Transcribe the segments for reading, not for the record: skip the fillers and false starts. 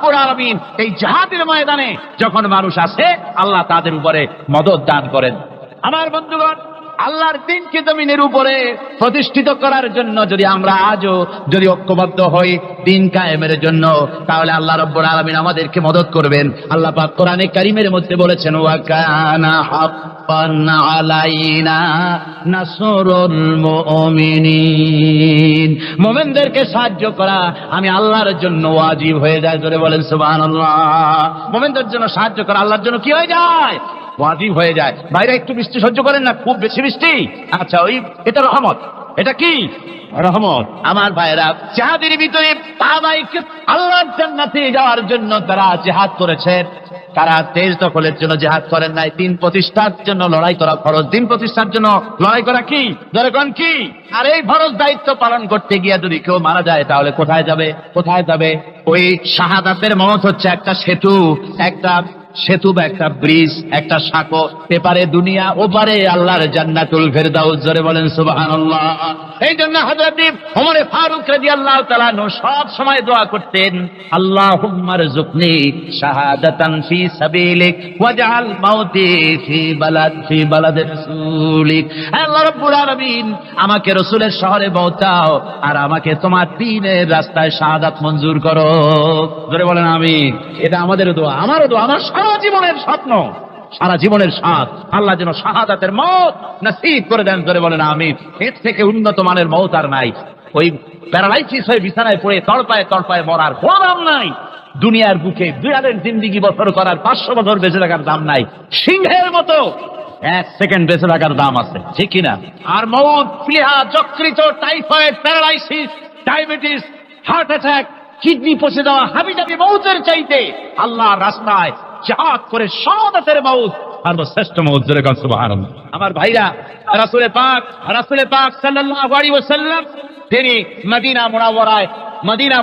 রাব্বুল আলামিন এই জিহাদের ময়দানে যখন মানুষ আসে, আল্লাহ তাদের উপরে মদদ দান করেন। আমার বন্ধুগণ, আল্লাহর দ্বীনকে জমিনের উপরে প্রতিষ্ঠিত করার জন্য যদি আমরা আজও যদি ঐক্যবদ্ধ হই দ্বীন কায়েমের জন্য, তাহলে আল্লাহ রাব্বুল আলামিন আমাদেরকে মদদ করবেন। আল্লাহ পাক কোরআনে কারীমের মধ্যে বলেছেন, ওয়া কানা হাক্কান আলাইনা নাসরুল মুমিনিন, মুমিনদেরকে সাহায্য করা আমি আল্লাহর জন্য ওয়াজিব হয়ে যায়। জোরে বলেন সুবহানাল্লাহ। মুমিনদের জন্য সাহায্য করা আল্লাহর জন্য কি হয়ে যায়? ওয়াজিব হয়ে যায়। বাইরে একটু বৃষ্টি সহ্য করেন না, খুব বেশি বৃষ্টি, আচ্ছা ওই এটা রহমত। এটা কি রহমত? আমার ভাইরা, জিহাদের ভিতরে আল্লাহর জান্নাতে যাওয়ার জন্য তারা জিহাদ করেছেন। তারা দেশ দখলের জন্য জিহাদ করেন নাই, দিন প্রতিষ্ঠার জন্য লড়াই করা ফরজ। দিন প্রতিষ্ঠার জন্য লড়াই করা কি দরকার কি? আর এই ফরজ দায়িত্ব পালন করতে গিয়ে যদি কেউ মারা যায়, তাহলে কোথায় যাবে? কোথায় যাবে? ওই শাহাদাতের মত হচ্ছে একটা সেতু, একটা সেতু বা একটা ব্রিজ, একটা সাঁকো, এপারে দুনিয়া, ওপারে আল্লাহর জান্নাতুল ফেরদাউস। জোরে বলেন সুবহানাল্লাহ। এই জন্য হযরত ওমর ফারুক রাদিয়াল্লাহু তাআলা সব সময় দোয়া করতেন, আল্লাহুম্মা রযুকনি শাহাদাতান ফি সাবিলিক ওয়াজআল মাউতি ফি বালাদি রাসূলিক। আল্লাহ রাব্বুল আলামিন, আমাকে রাসূলের শহরে মওতাও আর আমাকে তোমার দ্বীনের রাস্তায় শাহাদাত মঞ্জুর করো। জোরে বলেন আমিন। এটা আমাদের দোয়া, আমারও দোয়া, আমার সারা জীবনের স্বপ্ন, সারা জীবনের স্বাদ, আল্লাহ যেন শাহাদাতের মওত নসিব করে দেন। জোরে বলেন আমিন। এর থেকে উন্নত মানের মওত আর নাই। ওই প্যারালাইসিস হয়ে বিছানায় পড়ে তড়পায় তড়পায় মরার কোনো দাম নাই। দুনিয়ার বুকে দুনিয়ার জিন্দেগি বছর করার 500 বছর বেঁচে থাকার দাম নাই। সিংহের মতো 1 সেকেন্ড বেঁচে থাকার দাম আছে, ঠিক কিনা? আর মওত, প্লীহা, যকৃত, typhoid, paralysis, diabetes, heart attack, kidney পচে যাওয়া, হাবিজাবি মওতের চাইতে আল্লাহর রাস্তায় জিহাদ করে শাহাদাতের মওত আর শ্রেষ্ঠ মওত। জোরে বলেন সুবহানাল্লাহ। আমার ভাইরা, রাসূল পাক সাল্লাল্লাহু আলাইহি ওয়াসাল্লাম তিনি মদিনা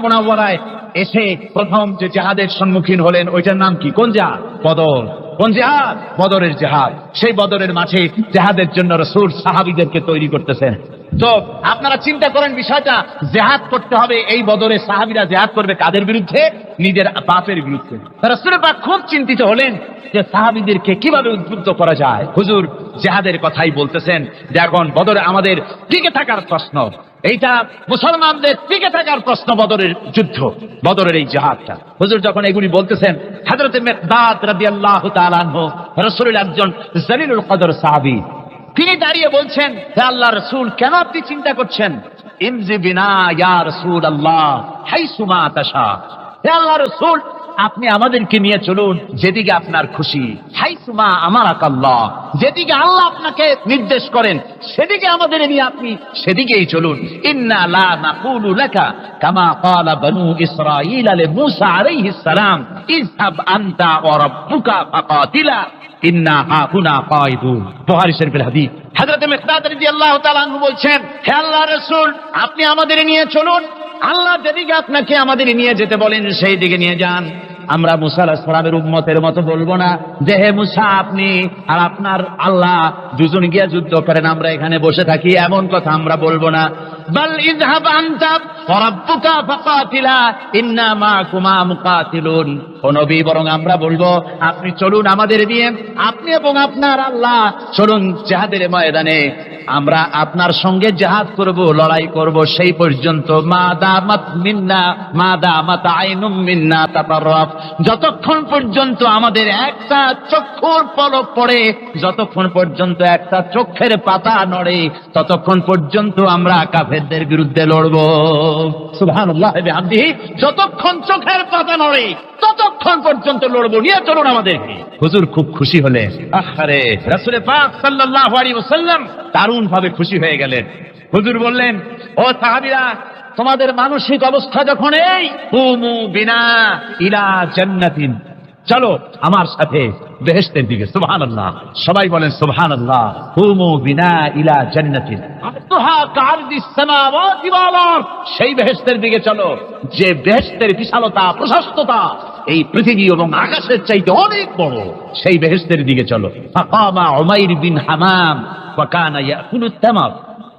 মুনাওয়ারায় এসে প্রথম যে জিহাদের সম্মুখীন হলেন, ওইটার নাম কি? কোন জিহাদ? বদর। কোন জিহাদ? বদরের জিহাদ। সেই বদরের মাঠে জিহাদের জন্য রাসূল সাহাবীদেরকে তৈরি করতেছেন। তো আপনারা চিন্তা করেন বিষয়টা, জিহাদ করতে হবে। এই বদরে সাহাবীরা জিহাদ করবে কাদের বিরুদ্ধে? নিজের বাপের বিরুদ্ধে। রাসূল পাক খুব চিন্তিত হলেন যে সাহাবীদেরকে কিভাবে উদ্বুদ্ধ করা যায়। হুজুর জিহাদের কথাই বলতেছেন যে এখন বদরে আমাদের টিকে থাকার প্রশ্ন, এইটা মুসলমানদের টিকে থাকার প্রশ্ন, বদরের যুদ্ধ, বদরের এই জিহাদটা। হুজুর যখন এগুলি বলতেছেন, হযরত মিকদাদ রাদিয়াল্লাহু তাআলা আনহু রাসূলের একজন জলিলুল কদর সাহাবী, তিনি দাঁড়িয়ে বলছেন, হে আল্লাহর রাসূল, কেন আপনি চিন্তা করছেন? ইমজি বিনা ইয়া রাসূলুল্লাহ হাইসুমা তাশা। হে আল্লাহর রাসূল, আপনি আমাদেরকে নিয়ে চলুন যেদিকে আপনার খুশি। হাইসুমা আমারাকাল্লাহ, যেদিকে আল্লাহ আপনাকে নির্দেশ করেন সেদিকে আমাদের নিয়ে আপনি সেদিকেই চলুন। ইন্না লা নাকুলু লাকা কামা ক্বালা বনু ইসরাঈল লিমূসা আলাইহিস সালাম, ইযহাব আনতা ওয়া রাব্বুকা ফাকাতিলা ইন্না হাহুনা কায়িদুন। বুখারী শরীফের হাদিস। হযরত মিকদাদ রাদিয়াল্লাহু তাআলা আনহু বলছেন, হে আল্লাহর রাসূল, আপনি আমাদের নিয়ে চলুন, আল্লাহ যেদিকে আপনাকে আমাদের নিয়ে যেতে বলেন সেই দিকে নিয়ে যান। আমরা মুসা আলাইহিস সালামের উম্মতের মতো বলবো না যে হে মুসা, আপনি আর আপনার আল্লাহ দুজন গিয়া যুদ্ধ করেন, আমরা এখানে বসে থাকি, এমন কথা আমরা বলবো না। বাল ইযহাব আনতা ওয়া রাব্বুকা ফাকাতিলা ইন্না মাআকুমা মুকাতিলুন। ও নবী, বরং আমরা বলবো আপনি চলুন আমাদের নিয়ে, আপনি এবং আপনার আল্লাহ চলুন জিহাদের ময়দানে, আমরা আপনার সঙ্গে জিহাদ করব, লড়াই করব সেই পর্যন্ত। মা দামাত আইনুম মিন্না তাতাররাফ, যতক্ষণ পর্যন্ত আমাদের একটা চক্ষুর পলক পড়ে, যতক্ষণ পর্যন্ত একটা চোখের পাতা নড়ে, ততক্ষণ পর্যন্ত আমরা কাফেরদের বিরুদ্ধে লড়ব। সুবহানাল্লাহ ওয়া বিহামদিহি। যতক্ষণ চোখের পাতা নড়ে ততক্ষণ পর্যন্ত লড়ব, নিয়ে চলুন আমাদেরকে। হুজুর খুব খুশি হলেন। আরে রাসূল পাক সাল্লাল্লাহু আলাইহি ওয়াসাল্লাম দারুণ ভাবে খুশি হয়ে গেলেন। হুজুর বললেন, ও সাহাবীরা, তোমাদের মানসিক অবস্থা যখন এই, কুমু বিনা ইলা জান্নাতিন, চলো আমার সাথে বেহেশতের দিকে। সুবহানাল্লাহ, সবাই বলেন সুবহানাল্লাহ। কুমু বিনা ইলা জান্নাতিন আরদুহা কারদিস সামাওয়াতি ওয়াল আরদ, সেই বেহেশতের দিকে চলো যে বেহেশতের বিশালতা, প্রশস্ততা এই পৃথিবী এবং আকাশের চাইতে অনেক বড়, সেই বেহেশতের দিকে চলো। ফাকামা উমাইর বিন হামাম ওয়া কানা ইয়াকুলুত তামার,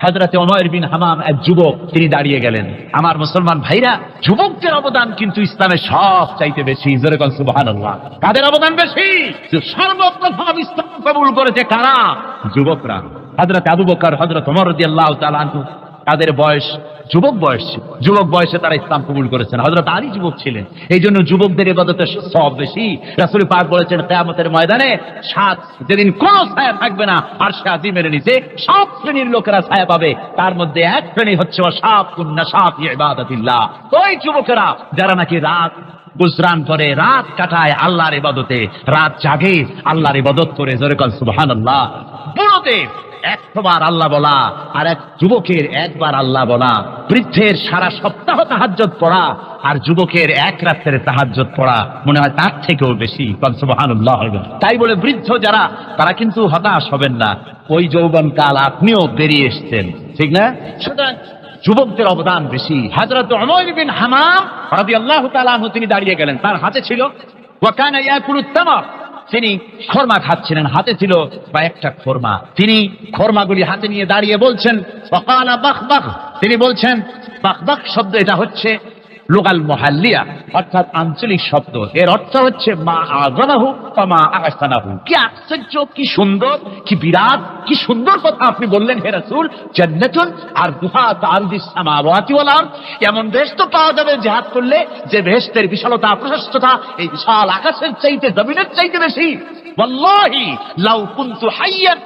হযরত ওমর বিন হামাম এক যুবক, তিনি দাঁড়িয়ে গেলেন। আমার মুসলমান ভাইরা, যুবকদের অবদান কিন্তু ইসলামে সব চাইতে বেশি। জোরে বল সুবহানাল্লাহ। কাদের অবদান বেশি? সর্বপ্রথম ইসলাম কবুল করেছে কারা? যুবকরা। হযরত আবু বকর, হযরত ওমর রাদিয়াল্লাহু তাআলা আনহু, তাদের বয়স যুবক বয়স ছিল। যুবক বয়সে তারা ইসলাম কবুল করেছেন। হযরত আলী যুবক ছিলেন, এই জন্য যুবকদের ইবাদতের সব বেশি। রাসূল পাক বলেছেন, কিয়ামতের ময়দানে যেদিন কোন ছায়া থাকবে না, আরশে আজিমের নিচে সব শ্রেণীর লোকেরা ছায়া পাবে। তার মধ্যে এক শ্রেণী হচ্ছে ওয়াশাবুন নাশাফি ইবাদাতিল্লাহ। ওই যুবকেরা যারা নাকি রাত গুজরান করে, রাত কাটায় আল্লাহর ইবাদতে, রাত জাগে আল্লাহর ইবাদত করে। জোরে বল সুবহানাল্লাহ। বুড়োদের একবার আল্লাহ বলা আর এক যুবকের একবার আল্লাহ বলা, বৃদ্ধের সারা সপ্তাহ তাহাজ্জুদ পড়া আর যুবকের এক রাতের তাহাজ্জুদ পড়া মনে হয় তার থেকেও বেশি। সুবহানাল্লাহ। তাই বলে বৃদ্ধ যারা, তারা কিন্তু হতাশ হবেন না। ওই যৌবনকাল আপনিও বেরিয়ে এসছেন, ঠিক না? সুতরাং যুবকদের অবদান বেশি। হযরত ওমর বিন হামাম রাদিয়াল্লাহু তাআলা আনহু, তিনি দাঁড়িয়ে গেলেন। তার হাতে ছিল ওয়া কানা ইয়াকুলুত তামার, তিনি খরমা খাচ্ছিলেন, হাতে ছিল কয়েকটা খরমা। তিনি খরমাগুলি হাতে নিয়ে দাঁড়িয়ে বলছেন ফাকালা বাখবাখ, তিনি বলছেন বাখবাখ শব্দ, এটা হচ্ছে লুগাল মুহাল্লিয়া, অর্থাৎ আঞ্চলিক শব্দ। এর অর্থ হচ্ছে মা আযমাহু ওয়া মা আহসানাহু। কি আশ্চর্য, কি সুন্দর, কি বিরাট, কি সুন্দর কথা আপনি বললেন হে রাসূল। জান্নাতুন আরদুহা কাআরদিস সামাওয়াতি ওয়াল আরদ, এমন বেহেশত পাওয়া যাবে জিহাদ করলে যে বেহেশতের বিশালতা প্রশস্ততা এই বিশাল আকাশের চাইতে, জমিনের চাইতে বেশি। ওয়াল্লাহি লাউ কুনতু হাইয়ান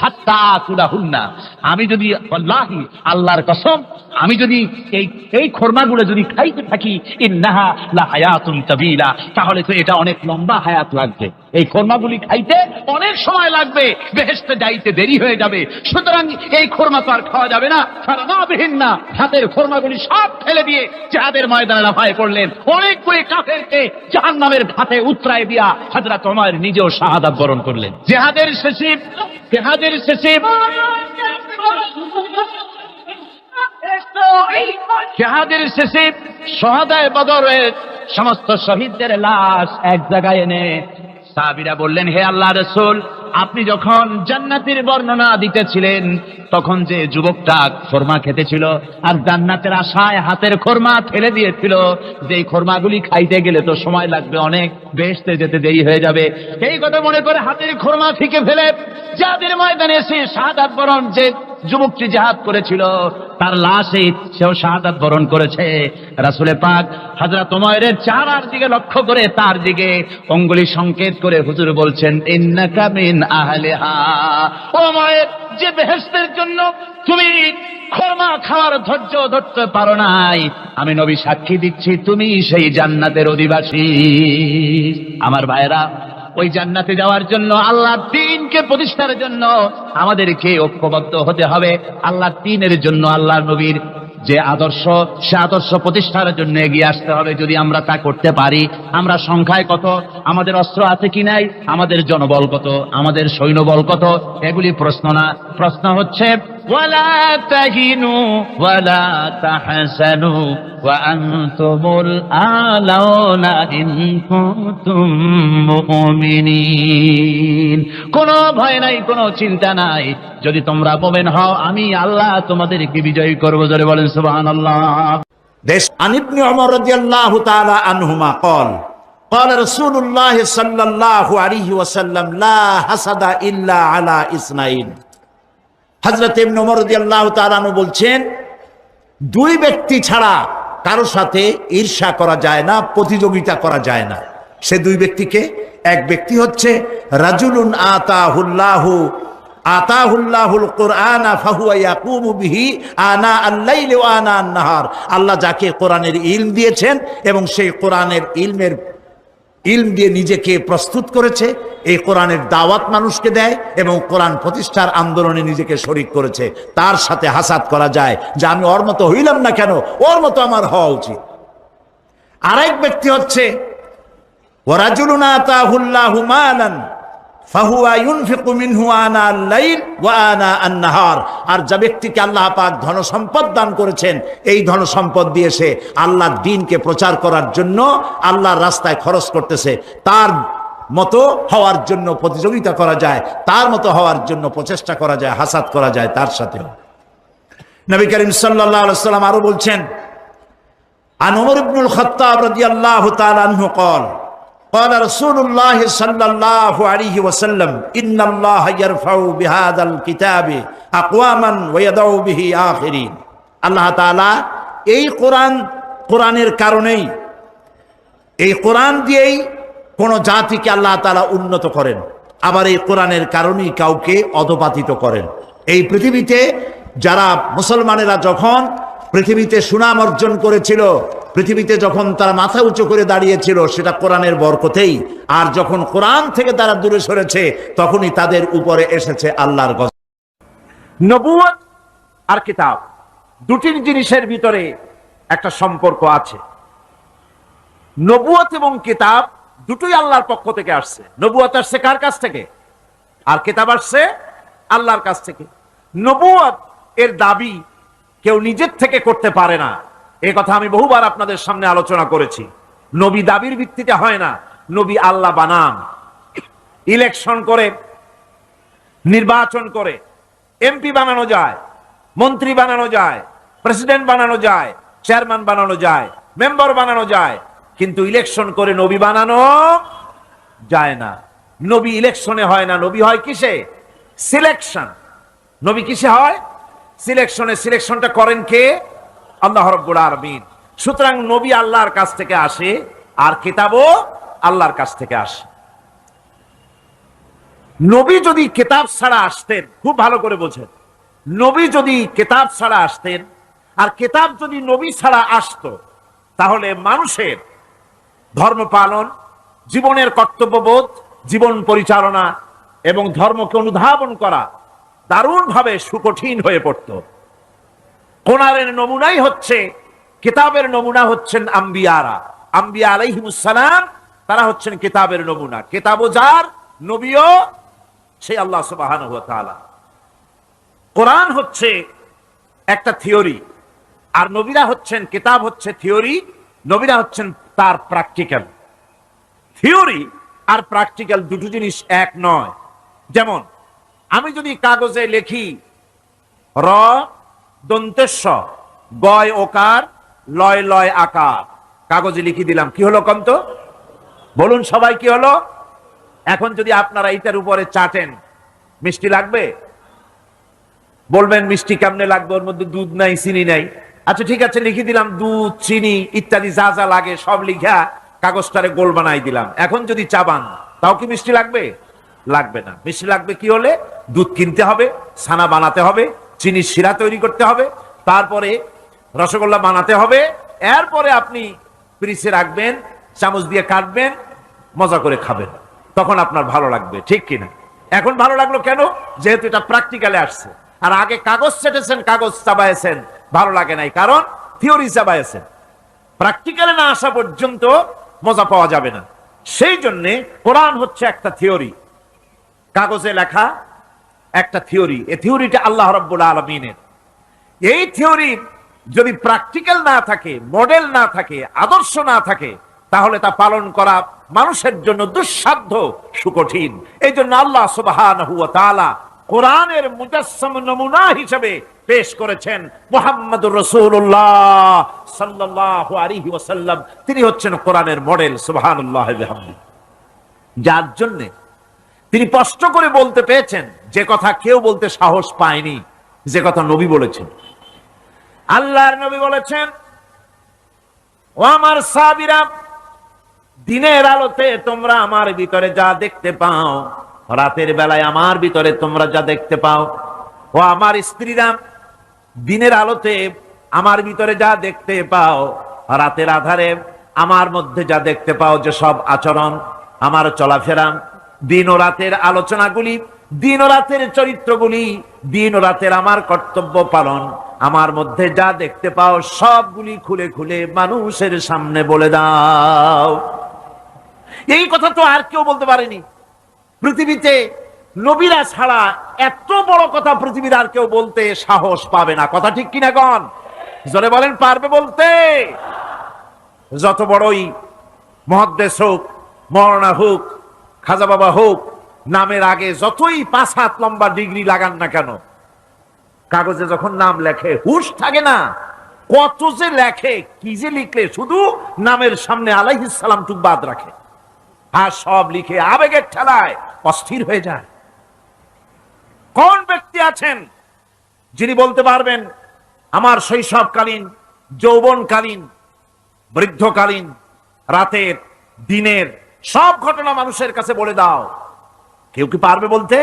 হাত্তা আকুলাহুন্না, আমি যদি, ওয়াল্লাহি আল্লাহর কসম, আমি যদি এই খরমাগুলো যদি খাইতে থাকি, ইন্নাহা লা হায়াতুন তাবিলা, তাহলে তো এটা অনেক লম্বা হায়াত লাগবে। এই খরমাগুলি খাইতে অনেক সময় লাগবে, বেহেশতে যাইতে দেরি হয়ে যাবে। সুতরাং এই খরমা তো আর খাওয়া যাবে না। ফারানাবিহিন না, হাতের খরমাগুলি সব ফেলে দিয়ে জিহাদের ময়দানে লাফায় পড়লেন। অনেকগুলি কাফেরকে জাহান্নামের ঘাটে উতরায় দিয়া হযরত ওমর নিজেও শাহাদাত বরণ করলেন। জিহাদের শেষে শহাদায়ে বদরের সমস্ত শহীদদের লাশ এক জায়গায় এনে সাহাবীরা বললেন, হে আল্লাহর রাসূল, আপনি যখন জান্নাতের বর্ণনা দিতেছিলেন তখন যে যুবকটা খরমা খেতেছিল আর জান্নাতের আশায় হাতের খরমা ফেলে দিয়েছিল, যে খরমাগুলি খাইতে গেলে তো সময় লাগবে অনেক, বেহেশতে যেতে দেরি হয়ে যাবে, এই কথা মনে করে হাতের খরমা ফিকে ফেলে জিহাদের ময়দানে এসে শাহাদাত বরণ, যে যুবকটি জিহাদ করেছিল তার লাশে সেও শাহাদাত বরণ করেছে। রাসূল পাক হযরত ওমরের চেহারার দিকে লক্ষ্য করে তার দিকে অঙ্গুলি সংকেত করে হুজুর বলছেন, ইন্নাকা মিন আহলিহা। ওমর, যে বেহেশতের জন্য তুমি খরমা খাওয়ার ধৈর্য ধরতে পারো নাই, আমি নবী সাক্ষী দিচ্ছি তুমি সেই জান্নাতের অধিবাসী। আমার ভাইরা, ওই জান্নাতে যাওয়ার জন্য, আল্লাহর দ্বীনকে প্রতিষ্ঠার জন্য আমাদেরকে ঐক্যবদ্ধ হতে হবে। আল্লাহর দ্বীনের জন্য আল্লাহর নবীর যে আদর্শ, সে আদর্শ প্রতিষ্ঠার জন্য এগিয়ে আসতে হবে। যদি আমরা তা করতে পারি, আমরা সংখ্যায় কত, আমাদের অস্ত্র আছে কি নাই, আমাদের জনবল কত, আমাদের সৈন্যবল কত, এগুলি প্রশ্ন না। প্রশ্ন হচ্ছে ওয়ালা তাহিনু ওয়ালা তাহসানু ওয়া আনতুমুল আলাউনা ইন কুনতুম মুমিনিন। কোনো ভয় নাই, কোনো চিন্তা নাই, যদি তোমরা মুমিন হও আমি আল্লাহ তোমাদেরকে বিজয়ী করব। জোরে বলেন সুবহানাল্লাহ। عن ابن عمر رضي الله تعالى عنهما قال رسول الله صلى الله عليه وسلم لا حسد إلا على اثنين। হযরত ইবনে ওমর রাদিয়াল্লাহু তাআলা আনহু বলছেন, দুই ব্যক্তি ছাড়া কারো সাথে ঈর্ষা করা যায় না, প্রতিযোগিতা করা যায় না। সে দুই ব্যক্তিকে, এক ব্যক্তি হচ্ছে রাজুলুন আতাহুল্লাহুল কুরআনা ফাহুয়া ইয়াকুমু বিহি আনা আল-লাইলি ওয়া আনা আন-নাহার। আল্লাহ যাকে কোরআনের ইলম দিয়েছেন এবং সেই কোরআনের ইলম দিয়ে নিজেকে প্রস্তুত করেছে, এই কোরআনের দাওয়াত মানুষকে দেয় এবং কোরআন প্রতিষ্ঠার আন্দোলনে নিজেকে শরীক করেছে, তার সাথে হাসাদ করা যায় যে আমি ওর মতো হইলাম না কেন, ওর মতো আমার হওয়া উচিত। আরেক ব্যক্তি হচ্ছে ওয়ারাজুলুন আতাহুল্লাহু মালান ফাহুয়া ইউনফিকু মিনহু আনা আল-লাইল ওয়া আনা আন-নাহার। আর যে ব্যক্তিকে আল্লাহ পাক ধন সম্পদ দান করেছেন, এই ধন সম্পদ দিয়ে সে আল্লাহর দ্বীনকে প্রচার করার জন্য আল্লাহর রাস্তায় খরচ করতেছে, তার মতো হওয়ার জন্য প্রতিযোগিতা করা যায়, তার মতো হওয়ার জন্য প্রচেষ্টা করা যায়, হাসাদ করা যায় তার সাথেও। নবী করিম সাল্লাল্লাহু আলাইহি ওয়াসাল্লাম আরো বলছেন, আন উমর ইবনুল খাত্তাব রাদিয়াল্লাহু তাআলা আনহু قال قال رسول الله صلى الله عليه وسلم ان الله يرفع بهذا الكتاب اقواما ويضع به آخرين। আল্লাহ তাআলা এই কোরআনের কারণেই, এই কোরআন দিয়েই কোন জাতিকে আল্লাহ তাআলা উন্নত করেন, আবার এই কোরআনের কারণেই কাউকে অধপাতিত করেন। এই পৃথিবীতে যারা মুসলমানেরা যখন পৃথিবীতে সুনাম অর্জন করেছিল, পৃথিবীতে যখন তারা মাথা উঁচু করে দাঁড়িয়েছিল, সেটা কোরআনের বরকতেই। আর যখন কোরআন থেকে তারা দূরে সরেছে, তখনই তাদের উপরে এসেছে আল্লাহর গজব। নবুয়ত আর কিতাব দুটি জিনিসের ভিতরে একটা সম্পর্ক আছে। নবুয়ত এবং কিতাব দুটোই আল্লাহর পক্ষ থেকে আসছে। নবুয়ত আসছে কার কাছ থেকে? আর কিতাব আসছে আল্লাহর কাছ থেকে। নবুয়ত এর দাবি কেউ নিজের থেকে করতে পারে না, এ কথা আমি বহুবার আপনাদের সামনে আলোচনা করেছি। নবী দাবির ভিত্তিতে হয় না, নবী আল্লাহ বানান। ইলেকশন করে, নির্বাচন করে এমপি বানানো যায়, মন্ত্রী বানানো যায়, প্রেসিডেন্ট বানানো যায়, চেয়ারম্যান বানানো যায়, মেম্বার বানানো যায়, কিন্তু ইলেকশন করে নবী বানানো যায় না। নবী ইলেকশনে হয় না, নবী হয় কিসে? সিলেকশন। নবী কিসে হয়? সিলেকশনে। সিলেকশনটা করেন কে? আল্লাহ রাব্বুল আলামিন। সুতরাং নবী আল্লাহর কাছ থেকে আসে, আর কিতাবও আল্লাহর কাছ থেকে আসে। নবী যদি কিতাব ছাড়া আসতেন, খুব ভালো করে বোঝেন, নবী যদি কিতাব ছাড়া আসতেন আর কিতাব যদি নবী ছাড়া আসতো, তাহলে মানুষের ধর্ম পালন, জীবনের কর্তব্যবোধ, জীবন পরিচালনা এবং ধর্মকে অনুধাবন করা দারুণভাবে সুকঠিন হয়ে পড়ত। কোরআনের নমুনাই হচ্ছে, কিতাবের নমুনা হচ্ছেন আম্বিয়ারা। আম্বিয়া আলাইহিমুস সালাম, তারা হচ্ছেন কিতাবের নমুনা। কিতাবও যার, নবীও সেই আল্লাহ সুবহানাহু ওয়া তাআলা। কোরআন হচ্ছে একটা থিওরি, আর নবীরা হচ্ছেন, কিতাব হচ্ছে থিওরি, নবীরা হচ্ছেন তার প্র্যাকটিক্যাল। থিওরি আর প্র্যাকটিক্যাল দুটো জিনিস এক নয়। যেমন আমি যদি কাগজে লিখি র দন্তেশ্ব গয় ওকার লয় লয় আকার, কাগজে লিখে দিলাম, কি হলো কম তো? বলুন সবাই, কি হলো? এখন যদি আপনারা এইটার উপরে চাটেন, মিষ্টি লাগবে? বলবেন মিষ্টি কেমনে লাগবে, ওর মধ্যে দুধ নাই, চিনি নাই। আচ্ছা ঠিক আছে, লিখে দিলাম দুধ, চিনি ইত্যাদি যা যা লাগে সব লিখা কাগজটারে গোল বানাই দিলাম। এখন যদি চাবান, তাও কি মিষ্টি লাগবে? লাগবে না। মিষ্টি লাগবে কি হলে? দুধ কিনতে হবে, ছানা বানাতে হবে, চিনির শিরা তৈরি করতে হবে, তারপরে রসগোল্লা বানাতে হবে, এরপরে আপনি ফ্রিজে রাখবেন, চামচ দিয়ে কাটবেন, মজা করে খাবেন, তখন আপনার ভালো লাগবে, ঠিক কিনা? এখন ভালো লাগলো কেন? যেহেতু এটা প্র্যাকটিক্যালে আসছে। আর আগে কাগজ চেটেছেন, কাগজ চাবাইছেন, ভালো লাগে নাই, কারণ থিওরি চাবাইছেন। প্র্যাকটিক্যালে না আসা পর্যন্ত মজা পাওয়া যাবে না। সেই জন্যে কোরআন হচ্ছে একটা থিওরি, কাগজে লেখা একটা থিওরি। এই থিওরিটা আল্লাহ রাব্বুল আলামিনের। এই থিওরি যদি প্র্যাকটিক্যাল না থাকে, মডেল না থাকে, আদর্শ না থাকে, তাহলে তা পালন করা মানুষের জন্য দুঃসাধ্য, সুকঠিন। এই জন্য আল্লাহ সুবহানাহু ওয়া তাআলা কোরআনের মুজাসসাম নমুনা হিসেবে পেশ করেছেন মুহাম্মদুর রাসূলুল্লাহ সাল্লাল্লাহু আলাইহি ওয়াসাল্লাম। তিনি হচ্ছেন কোরআনের মডেল, সুবহানাল্লাহ ওয়া বিহামদিহি। যার জন্য তিনি স্পষ্ট করে বলতে পেরেছেন যে কথা কেউ বলতে সাহস পায়নি, যে কথা নবী বলেছেন। আল্লাহর নবী বলেছেন, ও আমার সাহাবীরা, দিনের আলোতে তোমরা আমার ভিতরে যা দেখতে পাও, রাতের বেলায় আমার ভিতরে তোমরা যা দেখতে পাও। ও আমার স্ত্রীরা, দিনের আলোতে আমার ভিতরে যা দেখতে পাও, রাতের আধারে আমার মধ্যে যা দেখতে পাও, যে সব আচরণ, আমার চলাফেরা, দিন ও রাতের আলোচনাগুলি, দিন ও রাতের চরিত্রগুলি, দিন ও রাতের আমার কর্তব্য পালন, আমার মধ্যে যা দেখতে পাও সবগুলি খুলে খুলে মানুষের সামনে বলে দাও। এই কথা তো আর কেউ বলতে পারেনি পৃথিবীতে। নবীরা ছাড়া এত বড় কথা পৃথিবীর আর কেউ বলতে সাহস পাবে না। কথা ঠিক কিনা গণ? জোরে বলেন, পারবে বলতে? যত বড়ই মুহাদ্দিস হোক, মাওলানা হোক, খাজা বাবা হোক, নামের আগে যতই 5 হাত লম্বা ডিগ্রি লাগান না কেন, কাগজে যখন নাম লেখে হুঁশ থাকে না, কত যে লেখে, কি যে লিখলে, শুধু নামের সামনে আলাইহিস সালাম টুক বাদ রাখে, আর সব লিখে আবেগের ঠেলায় অস্থির হয়ে যায়। কোন ব্যক্তি আছেন যিনি বলতে পারবেন আমার শৈশবকালীন, যৌবনকালীন, বৃদ্ধকালীন, রাতের, দিনের সব ঘটনা মানুষের কাছে বলে দাও? কেউ কি পারবে বলতে?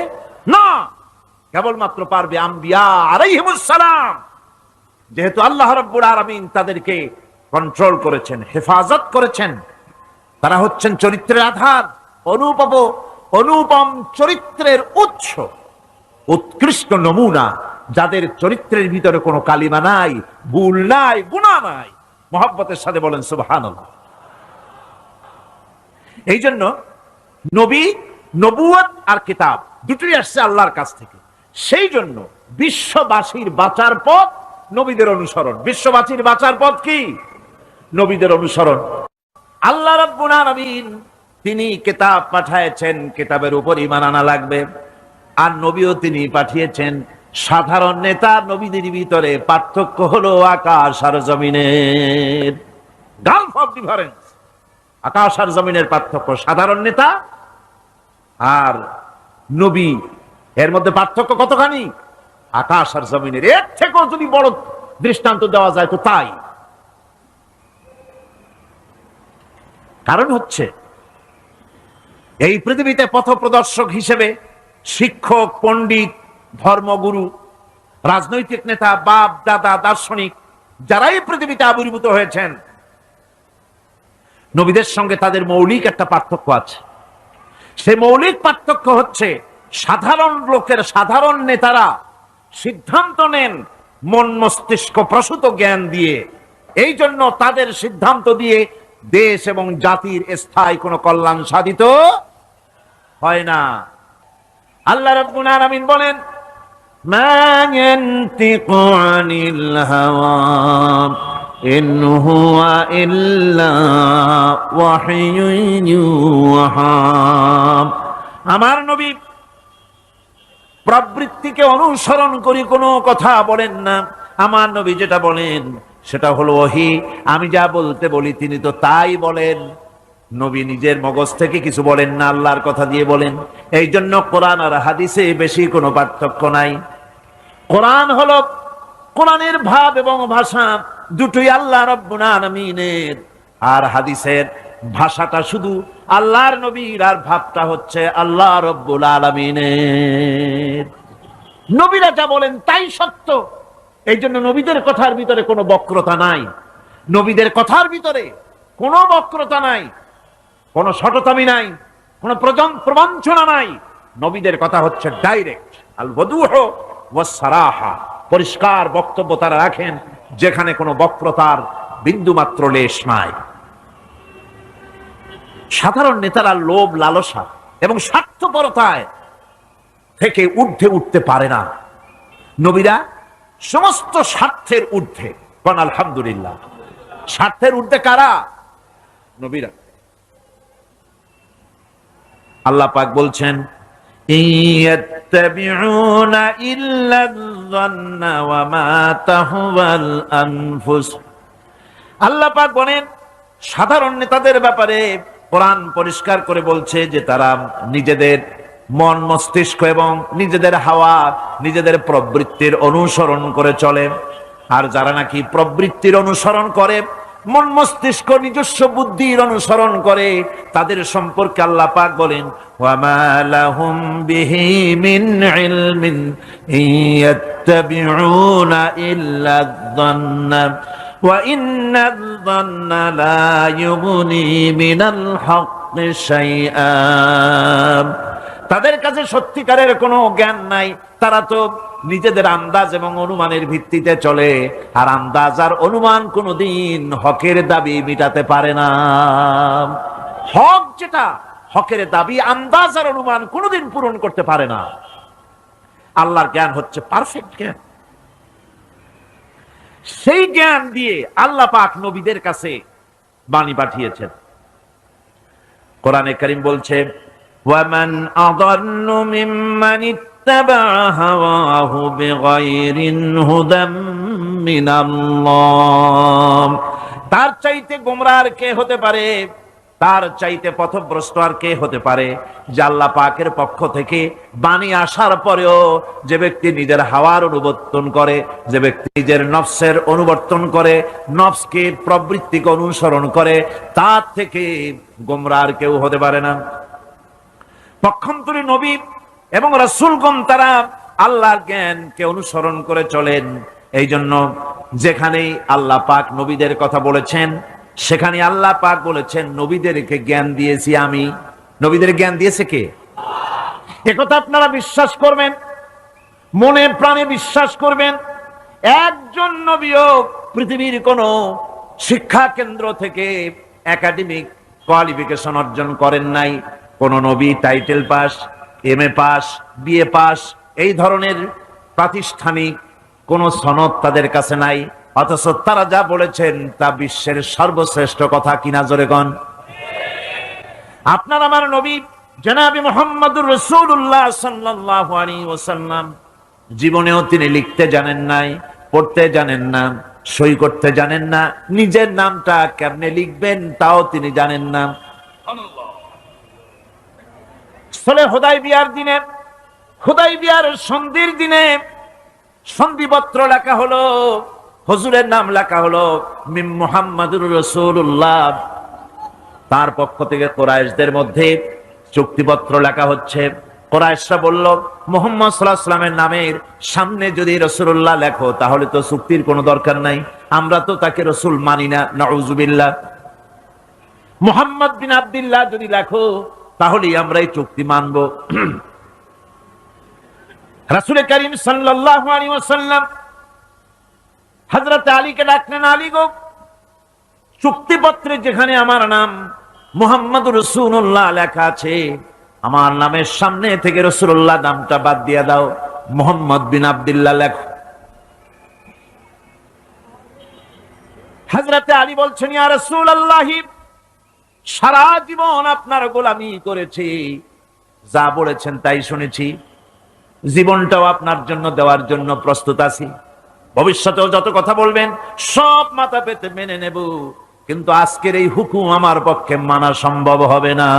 না, কেবলমাত্র পারবে আম্বিয়া আলাইহিমুস সালাম। যেহেতু আল্লাহ রাব্বুল আলামিন তাদেরকে কন্ট্রোল করেছেন, হেফাজত করেছেন, তারা হচ্ছেন চরিত্রের আধার, অনুপম চরিত্রের উৎস, উৎকৃষ্ট নমুনা, যাদের চরিত্রের ভিতরে কোনো কালিমা নাই, ভুল নাই, গুনাহ নাই। মুহাব্বতের সাথে বলেন সুবহানাল্লাহ। এই জন্য নবী, নবুয়ত আর কিতাব দুটোই আসছে আল্লাহর কাছ থেকে। সেই জন্য বিশ্ববাসীর বাঁচার পথ নবীদের অনুসরণ। বিশ্ববাসীর বাঁচার পথ কি? নবীদের অনুসরণ। আল্লাহ রাব্বুল আলামিন তিনি কিতাব পাঠিয়েছেন, কিতাবের উপর ঈমান আনা লাগবে। আর নবীও তিনি পাঠিয়েছেন। সাধারণ নেতা নবীদের ভিতরে পার্থক্য হলো আকাশ আর জমিনের, গালফ অফ ডিফারেন্স। আকাশ আর জমিনের পার্থক্য সাধারণ নেতা আর নবী, এর মধ্যে পার্থক্য কতখানি? আকাশ আর জমিনের। এর থেকেও যদি বড় দৃষ্টান্ত দেওয়া যায় তো তাই। কারণ হচ্ছে এই পৃথিবীতে পথপ্রদর্শক হিসেবে শিক্ষক, পণ্ডিত, ধর্মগুরু, রাজনৈতিক নেতা, বাপ দাদা, দার্শনিক যারাই পৃথিবীতে আবির্ভূত হয়েছেন, নবীদের সঙ্গে তাদের মৌলিক একটা পার্থক্য আছে। সেই মৌলিক পার্থক্য হচ্ছে সাধারণ লোকের, সাধারণ নেতারা সিদ্ধান্ত নেন মন মস্তিষ্ক প্রসূত জ্ঞান দিয়ে। এই জন্য তাদের সিদ্ধান্ত দিয়ে দেশ এবং জাতির স্থায়ী কোনো কল্যাণ সাধিত হয় না। আল্লাহ রাব্বুল আলামিন বলেন, মা ইয়ানতিকু আনিল হাওয়া ইন হুয়া ইল্লা ওয়াহয়ুন ইউহা। আমার নবী প্রবৃত্তিকে অনুসরণ করে কোনো কথা বলেন না। আমার নবী যেটা বলেন সেটা হলো ওহী। আমি যা বলতে বলি তিনি তো তাই বলেন। নবী নিজের মগজ থেকে কিছু বলেন না, আল্লাহর কথা দিয়ে বলেন। এই জন্য কোরআন আর হাদিসে বেশি কোনো পার্থক্য নাই। কোরআন হলো, কোরআনের ভাব এবং ভাষা দুটোই আল্লাহ রাব্বুল আলামিনের, আর হাদিসের ভাষাটা শুধু আল্লাহর নবীর, আর ভাবটা হচ্ছে আল্লাহ রাব্বুল আলামিনের। নবীরা যা বলেন তাই সত্য। এই জন্য নবীদের কথার ভিতরে কোনো বক্রতা নাই, নবীদের কথার ভিতরে কোনো বক্রতা নাই, কোনো শটতামি নাই, কোনো প্রবঞ্চনা নাই। নবীদের কথা হচ্ছে ডাইরেক্ট, আল ওয়াদুহ ওয়াস সারাহা, পরিষ্কার বক্তব্য তারা রাখেন, যেখানে কোনো বক্রতার বিন্দুমাত্র লেশ নাই। সাধারণ নেতারা লোভ, লালসা এবং স্বার্থপরতায় থেকে ঊর্ধ্বে উঠতে পারে না। নবীরা সমস্ত স্বার্থের ঊর্ধ্বে। কোন আলহামদুলিল্লাহ। স্বার্থের ঊর্ধ্বে কারা? নবীরা। আল্লাহ পাক বলছেন, ইয়াত্তাবিউনা ইল্লা যান্না ওয়া মা তাহওয়াল আনফুস। আল্লাহ পাক বলেন সাধারণ নেতাদের ব্যাপারে কোরআন পরিষ্কার করে বলছে যে তারা নিজেদের মন মস্তিষ্ক এবং নিজেদের হাওয়া, নিজেদের প্রবৃত্তির অনুসরণ করে চলে। আর যারা নাকি প্রবৃত্তির অনুসরণ করে, মন মস্তিষ্ক নিজস্ব বুদ্ধির অনুসরণ করে, তাদের সম্পর্কে আল্লাহ পাক বলেন, ওয়ামা লাহুম বিহি মিন ইলমিন ইয়াত্তাবিউনা ইল্লা যান্না ওয়া ইন্নাল যান্না লা ইউগনি মিনাল হক্কি শাইআ। তাদের কাছে সত্যিকারের কোনো জ্ঞান নাই। তারা তো নিজেদের আন্দাজ এবং অনুমানের ভিত্তিতে চলে, আর আন্দাজ আর অনুমান কোনোদিন হকের দাবি মিটাতে পারে না। হক যেটা, হকের দাবি আন্দাজ আর অনুমান কোনোদিন পূরণ করতে পারে না। আল্লাহর জ্ঞান হচ্ছে পারফেক্ট জ্ঞান। সেই জ্ঞান দিয়ে আল্লাহ পাক নবীদের কাছে বাণী পাঠিয়েছেন। কোরআনে কারীম বলছে, ওয়ামান আযাল্লু মিম্মান اتبع هواه بغير هدى من الله তার চাইতে গোমরাহ আর কে হতে পারে, তার চাইতে পথভ্রষ্ট আর কে হতে পারে যে আল্লাহ পাকের পক্ষ থেকে বাণী আসার পরেও যে ব্যক্তি নিজের হাওয়ার অনুবর্তন করে, যে ব্যক্তি নিজের নফসের অনুবর্তন করে, নফসকে প্রবৃত্তিকে অনুসরণ করে, তার থেকে গোমরাহ আর কেউ হতে পারে না। পক্ষান্তরে নবী এবং রাসূলগণ তারা আল্লাহর জ্ঞানকে অনুসরণ করে চলেন। এই জন্য যেখানেই আল্লাহ পাক নবীদের কথা বলেছেন সেখানে আল্লাহ পাক বলেছেন নবীদেরকে জ্ঞান দিয়েছি আমি। নবীদের জ্ঞান দিয়েছে কে? একথা আপনারা বিশ্বাস করবেন, মনে প্রাণে বিশ্বাস করবেন। একজন নবীও পৃথিবীর কোন শিক্ষা কেন্দ্র থেকে একাডেমিক কোয়ালিফিকেশন অর্জন করেন নাই। কোন নবী title pass, MA pass, BA pass এই ধরনের প্রাতিষ্ঠানিক কোন সনদ তাদের কাছে নাই, অথচ তারা যা বলেছেন তা বিশ্বের সর্বশ্রেষ্ঠ কথা। কিনা জোরে গণ? আপনার আমার নবী জনাবে মুহাম্মদুর রাসূলুল্লাহ সাল্লাল্লাহু আলাইহি ওয়াসাল্লাম জীবনেও তিনি লিখতে জানেন নাই, পড়তে জানেন না, সই করতে জানেন না, নিজের নামটা কেমনে লিখবেন তাও তিনি জানেন না। হুদায়বিয়ার দিনে, হুদায়বিয়ার সন্ধির দিনে সন্ধিপত্র লেখা হলো, হুজুরের নাম লেখা হলো মিম মুহাম্মাদুর রাসূলুল্লাহ। তার পক্ষ থেকে কুরাইশদের মধ্যে চুক্তিপত্র লেখা হচ্ছে। কুরাইশরা বলল মুহাম্মদ সাল্লাল্লাহু আলাইহি ওয়াসাল্লামের নামের সামনে যদি রাসূলুল্লাহ লেখো তাহলে তো চুক্তির কোনো দরকার নাই, আমরা তো তাকে রাসূল মানি না, নাউযুবিল্লাহ। মুহাম্মদ বিন আব্দুল্লাহ যদি লেখো তাহলেই আমরা এই চুক্তি মানব। রাসূল করিম সাল্লাল্লাহু আলাইহি ওয়াসাল্লাম হযরত আলীকে ডাকলেন, আলী গো, চুক্তিপত্রে যেখানে আমার নাম মুহাম্মদুর রাসূলুল্লাহ লেখা আছে, আমার নামের সামনে থেকে রাসূলুল্লাহ নামটা বাদ দিয়ে দাও, মুহাম্মদ বিন আব্দুল্লাহ লেখো। হযরত আলী বলছেন, ইয়া রাসূলুল্লাহ, সারা জীবন আপনার গোলামি করেছি, যা বলেছেন তাই শুনেছি, জীবনটাও আপনার জন্য দেওয়ার জন্য প্রস্তুত আছি, ভবিষ্যতেও যত কথা বলবেন সব মাথা পেতে মেনে নেব, কিন্তু আজকের এই হুকুম আমার পক্ষে মানা সম্ভব হবে না।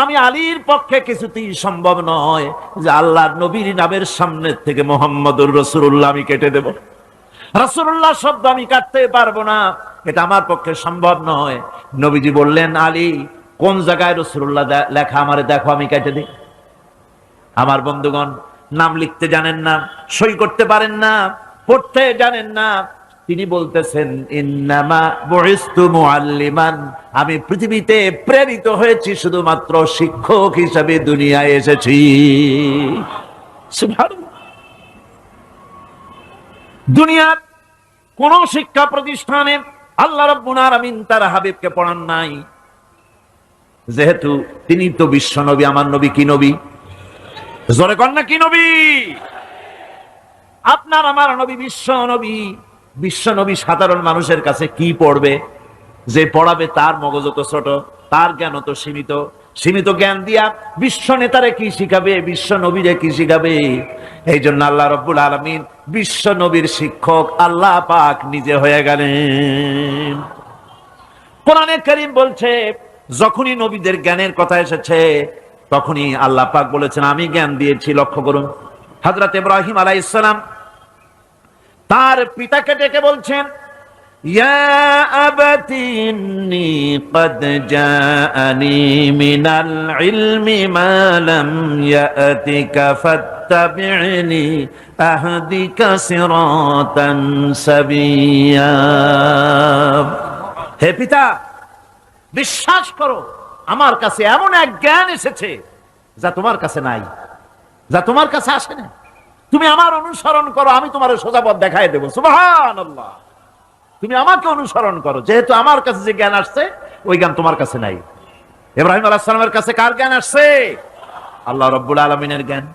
আমি আলীর পক্ষে কিছুতেই সম্ভব নয় যে আল্লাহর নবীর নামের সামনে থেকে মুহাম্মদুর রাসূলুল্লাহ আমি কেটে দেব, রাসূলুল্লাহ শব্দ আমি কাটতে পারবো না, এটা আমার পক্ষে সম্ভব নয়। নবীজি বললেন, আলী, কোন জায়গায় রাসূলুল্লাহ লেখা আমারে দেখো, আমি কেটে দিই। আমার বন্ধুগণ, নাম লিখতে জানেন না, সই করতে পারেন না, পড়তে জানেন না, তিনি বলতেছেন ইন্নামা বুইস্তু মুআল্লিমান, আমি পৃথিবীতে প্রেরিত হয়েছি শুধুমাত্র শিক্ষক হিসেবে দুনিয়ায় এসেছি। সুবহানাল্লাহ। দুনিয়ার কোন শিক্ষা প্রতিষ্ঠানে আল্লাহ রাব্বুল আলামিন তার হাবিবকে পড়ান নাই, যেহেতু তিনি তো বিশ্ব নবী। আমার নবী কি নবী? জোরে কর না, কি নবী? আপনার আমার নবী বিশ্ব নবী। বিশ্ব নবী সাধারণ মানুষের কাছে কি পড়বে? যে পড়াবে তার মগজ তো ছোট, তার জ্ঞান তো সীমিত। সীমিত জ্ঞান দিয়া বিশ্ব নেতারে কি শিখাবে, বিশ্ব নবীরে কি শিখাবে? এই জন্য আল্লাহ রাব্বুল আলামিন বিশ্ব নবীর শিক্ষক আল্লাহ পাক নিজে হয়ে গেলেন। কোরআনে কারীম বলছে, যখনই নবীদের জ্ঞানের কথা এসেছে তখনই আল্লাহ পাক বলেছেন আমি জ্ঞান দিয়েছি। লক্ষ্য করুন, হযরত ইব্রাহিম আলাইহিস সালাম তার পিতাকে ডেকে বলছেন, ইয়া আবাতি ইন্নী ক্বাদ জাআনি মিনাল ইলমি মা লাম ইয়াতিকা ফাত্তাবি'নি আহদিকা সিরাতান সাবিয়্যা। হে পিতা, বিশ্বাস করো, আমার কাছে এমন এক জ্ঞান এসেছে যা তোমার কাছে নাই, যা তোমার কাছে আসে না। তুমি আমার অনুসরণ করো, আমি তোমার সোজা পথ দেখাই দেবো। সুবহানাল্লাহ। তুমি আমাকে অনুসরণ করো, যেহেতু আমার কাছে যে জ্ঞান আসছে ওই জ্ঞান তোমার কাছে নাই। ইব্রাহিম আলাইহিস সালামের কাছে কার জ্ঞান আসছে? আল্লাহ রাব্বুল আলামিনের জ্ঞান।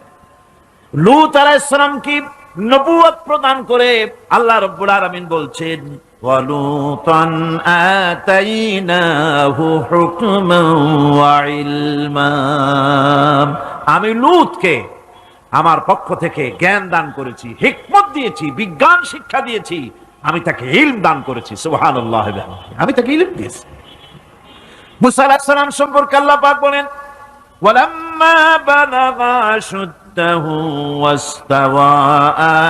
লূত আলাইহিস সালাম কি নবুয়ত প্রদান করে আল্লাহ রাব্বুল আলামিন বলছেন, ওয়ালুতান আতাইনাহু হুকমান ওয়া ইলমা। আমি লূতকে আমার পক্ষ থেকে জ্ঞান দান করেছি, হিকমত দিয়েছি, বিজ্ঞান শিক্ষা দিয়েছি, আমি তাকে ইলম দান করেছি। সুবহানাল্লাহ, আমি তাকে ইলম দিয়েছি। মুসা আলাইহিস সালাম সম্পর্কে আল্লাহ পাক বলেন, ওয়ালাম্মা বালাগা আশুদ্দাহু ওয়াস্তাওয়া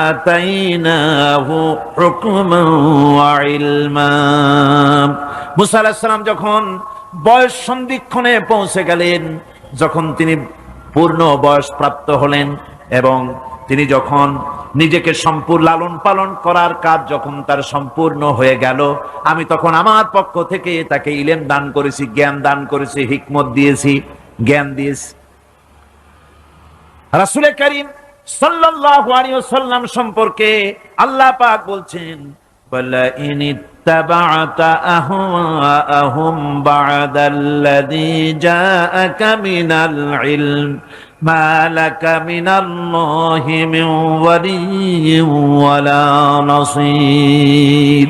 আতাইনাহু হুকমান ওয়া ইলমা। মুসা আলাইহিস সালাম যখন বয়স সন্ধিক্ষণে পৌঁছে গেলেন, যখন তিনি পূর্ণ বয়স প্রাপ্ত হলেন এবং তিনি যখন নিজেকে সম্পূর্ণ লালন পালন করার কাজ যখন তার সম্পূর্ণ হয়ে গেল, আমি তখন আমার পক্ষ থেকে তাকে ইলম দান করেছি, জ্ঞান দান করেছি, হিকমত দিয়েছি, জ্ঞান দিয়েছি। রাসূল করিম সাল্লাল্লাহু আলাইহি ওয়াসাল্লাম সম্পর্কে আল্লাহ পাক বলছেন, ওয়ালা ইন ইত্তাবা'তা আহওয়াআহুম বা'দাল্লাযী জাআকা মিনাল ইলম মা লাকা মিনাল্লাহি মিন ওয়ালিয়্যিন ওয়ালা নাসীর।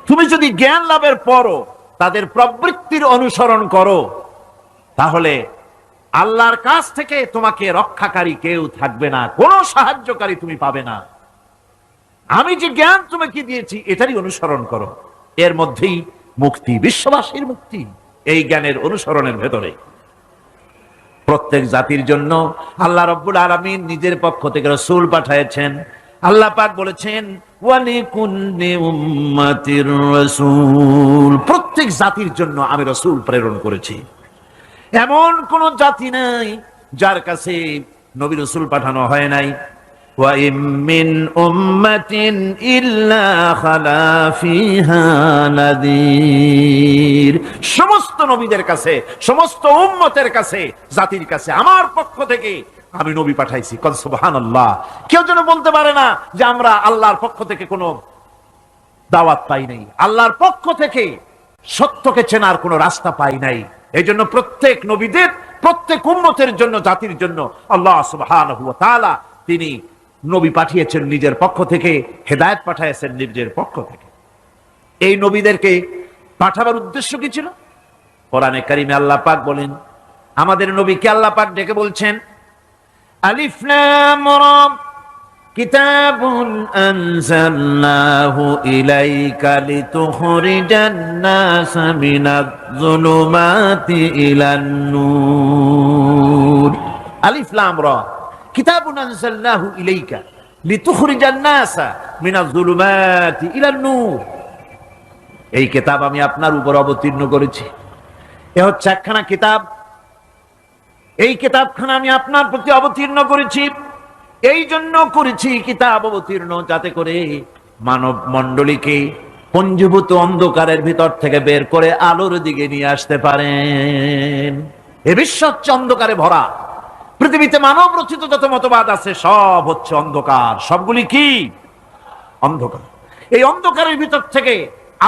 তুমি যদি জ্ঞান লাভের পরও তাদের প্রবৃত্তির অনুসরণ করো, তাহলে আল্লাহর কাছ থেকে তোমাকে রক্ষাকারী কেউ থাকবে না, কোনো সাহায্যকারী তুমি পাবে না। আমি যে জ্ঞান তোমাকে দিয়েছি এটারই অনুসরণ করো, এর মধ্যেই মুক্তি, বিশ্ববাসীর মুক্তি এই জ্ঞানের অনুসরণের ভেতরে। প্রত্যেক জাতির জন্য আল্লাহ রাব্বুল আলামিন নিজের পক্ষ থেকে রাসূল পাঠিয়েছেন। আল্লাহ পাক বলেছেন, ওয়ালিকুল্লি উম্মাতির রাসূল, প্রত্যেক জাতির জন্য আমি রাসূল প্রেরণ করেছি। এমন কোন জাতি নাই যার কাছে নবী রাসূল পাঠানো হয় নাই। ওয়া ইম মিন উম্মাতিন ইল্লা খালা ফিহা নাযীর, সমস্ত নবীদের কাছে, সমস্ত উম্মতের কাছে, জাতির কাছে আমার পক্ষ থেকে আমি নবী পাঠাইছি। কল সুবহানাল্লাহ। কেউ যেন বলতে পারে না যে আমরা আল্লাহর পক্ষ থেকে কোনো দাওয়াত পাই নাই, আল্লাহর পক্ষ থেকে সত্যকে চেনার কোনো রাস্তা পাই নাই। এই জন্য প্রত্যেক নবীদের, প্রত্যেক উম্মতের জন্য, জাতির জন্য আল্লাহ সুবহানাহু ওয়া তাআলা তিনি নবী পাঠিয়েছেন নিজের পক্ষ থেকে, হেদায়েত পাঠিয়েছেন নিজের পক্ষ থেকে। এই নবীদেরকে পাঠাবার উদ্দেশ্য কি ছিল? কোরআনে কারিমে আল্লাহ পাক বলেন, আমাদের নবীকে আল্লাহ পাক ডেকে বলছেন, আলিফ লাম রা কিতাবুন আনজালনাহু ইলাইকা লিতুখরিজান নাসা মিনাজ যুলুমাতি ইলান নূর। আলিফ লাম রা কিতাবুন আনজালনাহু ইলাইকা লিতুখরিজান নাসা মিনাজ যুলুমাতি ইলান নূর। এই কিতাব আমি আপনার উপর অবতীর্ণ করেছি। এ হচ্ছে একখানা কিতাব, এই কিতাবখানা আমি আপনার প্রতি অবতীর্ণ করেছি। এই জন্য করেছি কিতাব অবতীর্ণ, যাতে করে মানব মণ্ডলীকে পঞ্জীভূত অন্ধকারের ভিতর থেকে বের করে আলোর দিকে নিয়ে আসতে পারেন। এ বিশ্ব হচ্ছে অন্ধকারে ভরা। পৃথিবীতে মানব রচিত যত মতবাদ আছে সব হচ্ছে অন্ধকার। সবগুলি কি? অন্ধকার। এই অন্ধকারের ভিতর থেকে